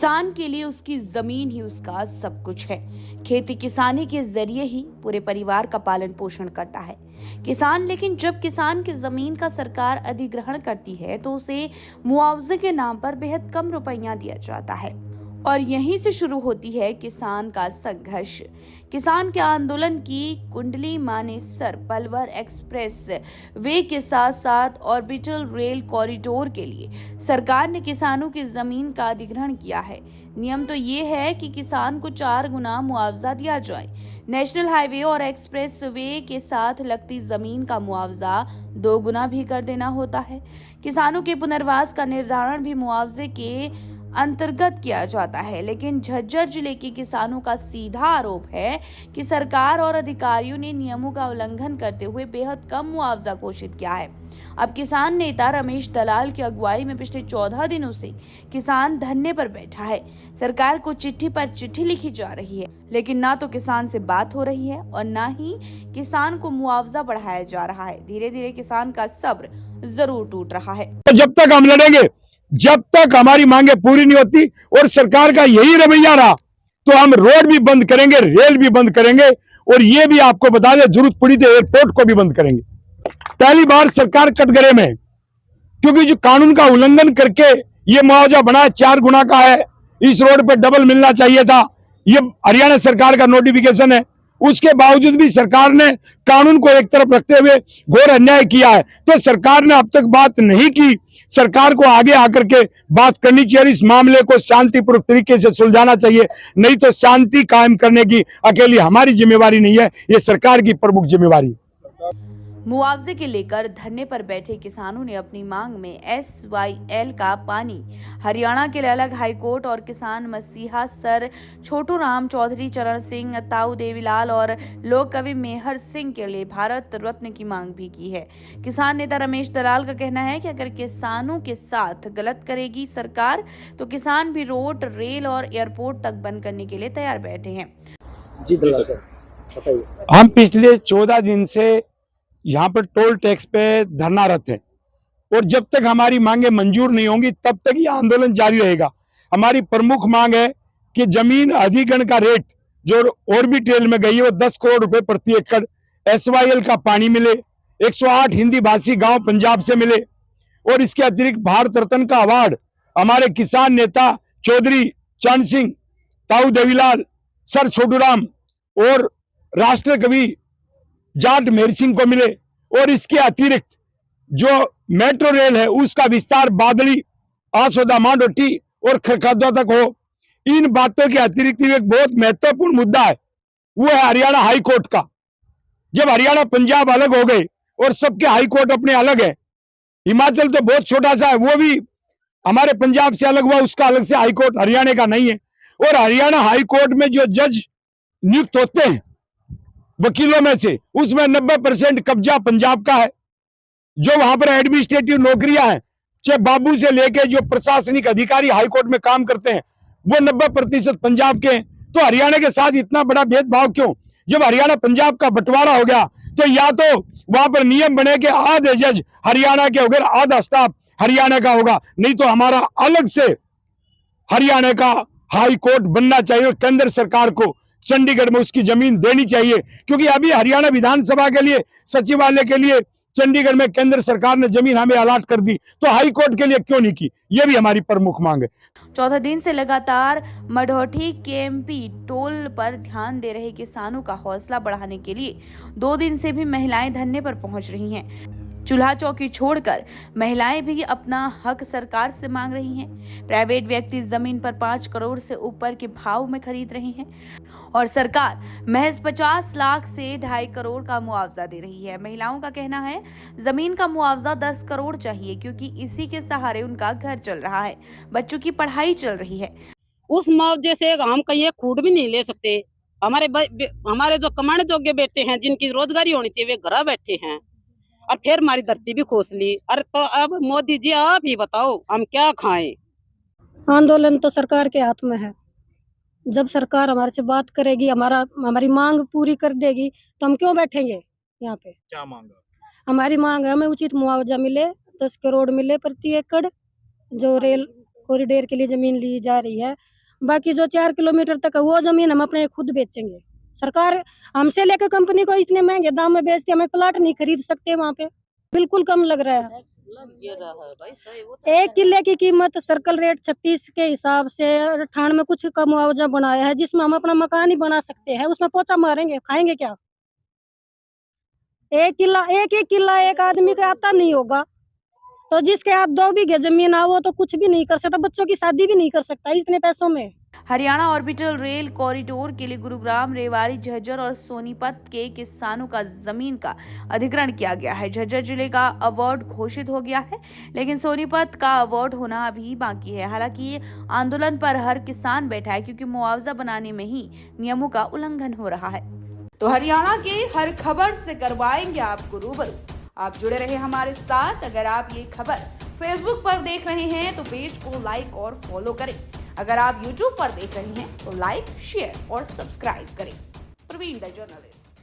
किसान के लिए उसकी जमीन ही उसका सब कुछ है। खेती किसानी के जरिए ही पूरे परिवार का पालन पोषण करता है किसान। लेकिन जब किसान की जमीन का सरकार अधिग्रहण करती है तो उसे मुआवजे के नाम पर बेहद कम रुपया दिया जाता है और यहीं से शुरू होती है किसान का संघर्ष। किसान के आंदोलन की कुंडली मानेसर पलवल एक्सप्रेस वे के साथ साथ ऑर्बिटल रेल कॉरिडोर के लिए सरकार ने किसानों की जमीन का अधिग्रहण किया है। नियम तो ये है कि किसान को 4 गुना मुआवजा दिया जाए। नेशनल हाईवे और एक्सप्रेस वे के साथ लगती जमीन का मुआवजा 2 गुना भी कर देना होता है। किसानों के पुनर्वास का निर्धारण भी मुआवजे के अंतर्गत किया जाता है। लेकिन झज्जर जिले के किसानों का सीधा आरोप है कि सरकार और अधिकारियों ने नियमों का उल्लंघन करते हुए बेहद कम मुआवजा घोषित किया है। अब किसान नेता रमेश दलाल की अगुवाई में पिछले 14 दिनों से किसान धरने पर बैठा है। सरकार को चिट्ठी पर चिट्ठी लिखी जा रही है, लेकिन ना तो किसान से बात हो रही है और ना ही किसान को मुआवजा बढ़ाया जा रहा है। धीरे धीरे किसान का सब्र जरूर टूट रहा है। जब तक हम लड़ेंगे, जब तक हमारी मांगे पूरी नहीं होती और सरकार का यही रवैया रहा तो हम रोड भी बंद करेंगे, रेल भी बंद करेंगे और ये भी आपको बता दें, जरूरत पड़ी तो एयरपोर्ट को भी बंद करेंगे। पहली बार सरकार कटघरे में, क्योंकि जो कानून का उल्लंघन करके ये मुआवजा बना 4 गुना का है, इस रोड पे डबल मिलना चाहिए था। ये हरियाणा सरकार का नोटिफिकेशन है, उसके बावजूद भी सरकार ने कानून को एक तरफ रखते हुए घोर अन्याय किया है। तो सरकार ने अब तक बात नहीं की। सरकार को आगे आकर के बात करनी चाहिए, इस मामले को शांतिपूर्वक तरीके से सुलझाना चाहिए। नहीं तो शांति कायम करने की अकेली हमारी जिम्मेवारी नहीं है, ये सरकार की प्रमुख जिम्मेवारी है। मुआवजे के लेकर धरने पर बैठे किसानों ने अपनी मांग में SYL का पानी, हरियाणा के अलग हाईकोर्ट और किसान मसीहा सर छोटू राम चौधरी, चरण सिंह, ताऊ देवीलाल और लोक कवि मेहर सिंह के लिए भारत रत्न की मांग भी की है। किसान नेता रमेश दलाल का कहना है कि अगर किसानों के साथ गलत करेगी सरकार तो किसान भी रोड, रेल और एयरपोर्ट तक बंद करने के लिए तैयार बैठे हैं। जी दलाल सर, बताइए। हम पिछले 14 दिन से यहाँ पर टोल टैक्स पे धरनारत है और जब तक हमारी मांगे मंजूर नहीं होंगी तब तक ये आंदोलन जारी रहेगा। हमारी प्रमुख मांग है कि जमीन अधिग्रहण का रेट जो ऑर्बिटल में गई है वो 10 करोड़ रुपए प्रति एकड़, SYL का पानी मिले, 108 हिंदी भाषी गांव पंजाब से मिले और इसके अतिरिक्त भारत रत्न का अवार्ड हमारे किसान नेता चौधरी चरण सिंह, ताऊ देवीलाल, सर छोटू राम और राष्ट्र कवि जाट मेहर सिंह को मिले और इसके अतिरिक्त जो मेट्रो रेल है उसका विस्तार बादली, आसोदा, मांडोटी और खरखादवा तक हो। इन बातों के अतिरिक्त एक बहुत महत्वपूर्ण मुद्दा है, वो है हरियाणा हाई कोर्ट का। जब हरियाणा पंजाब अलग हो गए और सबके हाई कोर्ट अपने अलग है, हिमाचल तो बहुत छोटा सा है, वो भी हमारे पंजाब से अलग हुआ, उसका अलग से हाई कोर्ट हरियाणा का नहीं है। और हरियाणा हाई कोर्ट में जो जज नियुक्त होते हैं वकीलों में से, उसमें 90% कब्जा पंजाब का है। जो वहां पर एडमिनिस्ट्रेटिव नौकरियां हैं, चाहे बाबू से लेके जो प्रशासनिक अधिकारी हाईकोर्ट में काम करते हैं, वो 90% पंजाब के हैं। तो हरियाणा के साथ इतना बड़ा भेदभाव क्यों? जब हरियाणा पंजाब का बंटवारा हो गया तो या तो वहां पर नियम बने कि आधे जज हरियाणा के हो गए, आधा स्टाफ हरियाणा का होगा, नहीं तो हमारा अलग से हरियाणा का हाई कोर्ट बनना चाहिए। केंद्र सरकार को चंडीगढ़ में उसकी जमीन देनी चाहिए, क्योंकि अभी हरियाणा विधानसभा के लिए, सचिवालय के लिए चंडीगढ़ में केंद्र सरकार ने जमीन हमें अलॉट कर दी, तो हाई कोर्ट के लिए क्यों नहीं की? ये भी हमारी प्रमुख मांग है। 14 दिन से लगातार मढ़ौठी KMP टोल पर ध्यान दे रहे किसानों का हौसला बढ़ाने के लिए 2 दिन से भी महिलाएं धरने पर पहुंच रही हैं। चूल्हा चौकी छोड़कर महिलाएं भी अपना हक सरकार से मांग रही हैं। प्राइवेट व्यक्ति जमीन पर 5 करोड़ से ऊपर के भाव में खरीद रहे हैं और सरकार महज 50 लाख से 2.5 करोड़ का मुआवजा दे रही है। महिलाओं का कहना है जमीन का मुआवजा 10 करोड़ चाहिए, क्योंकि इसी के सहारे उनका घर चल रहा है, बच्चों की पढ़ाई चल रही है। उस मुआवजे से हम कहीं खूट भी नहीं ले सकते। हमारे जो कमाने योग्य बेटे हैं, जिनकी रोजगारी होनी चाहिए, वे घर बैठे हैं और फिर हमारी धरती भी खोस ली। अरे तो अब मोदी जी आप ही बताओ हम क्या खाएं? आंदोलन तो सरकार के हाथ में है। जब सरकार हमारे से बात करेगी, हमारी मांग पूरी कर देगी तो हम क्यों बैठेंगे यहाँ पे? क्या मांग? हमारी मांग है हमें उचित मुआवजा मिले, 10 करोड़ मिले प्रति एकड़, जो रेल कॉरिडोर के लिए जमीन ली जा रही है। बाकी जो 4 किलोमीटर तक है वो जमीन हम अपने खुद बेचेंगे। सरकार हमसे लेकर कंपनी को इतने महंगे दाम में बेचती है, हमें प्लाट नहीं खरीद सकते वहाँ पे, बिल्कुल कम लग रहा है। एक किले की कीमत सर्कल रेट 36 के हिसाब से 98 में कुछ का मुआवजा बनाया है, जिसमें हम अपना मकान ही बना सकते हैं। उसमें पोछा मारेंगे, खाएंगे क्या? एक किला एक आदमी का आता नहीं होगा, तो जिसके हाथ 2 बीघे जमीन आ वो तो कुछ भी नहीं कर सकता, बच्चों की शादी भी नहीं कर सकता इतने पैसों में। हरियाणा ऑर्बिटल रेल कॉरिडोर के लिए गुरुग्राम, रेवाड़ी, झज्जर और सोनीपत के किसानों का जमीन का अधिग्रहण किया गया है। झज्जर जिले का अवार्ड घोषित हो गया है, लेकिन सोनीपत का अवार्ड होना अभी बाकी है। हालांकि आंदोलन पर हर किसान बैठा है, क्योंकि मुआवजा बनाने में ही नियमों का उल्लंघन हो रहा है। तो हरियाणा के हर खबर से करवाएंगे आपको रूबरू। आप जुड़े रहे हमारे साथ। अगर आप ये खबर फेसबुक पर देख रहे हैं तो पेज को लाइक और फॉलो करें। अगर आप यूट्यूब पर देख रहे हैं तो लाइक, शेयर और सब्सक्राइब करें। Praveen the journalist.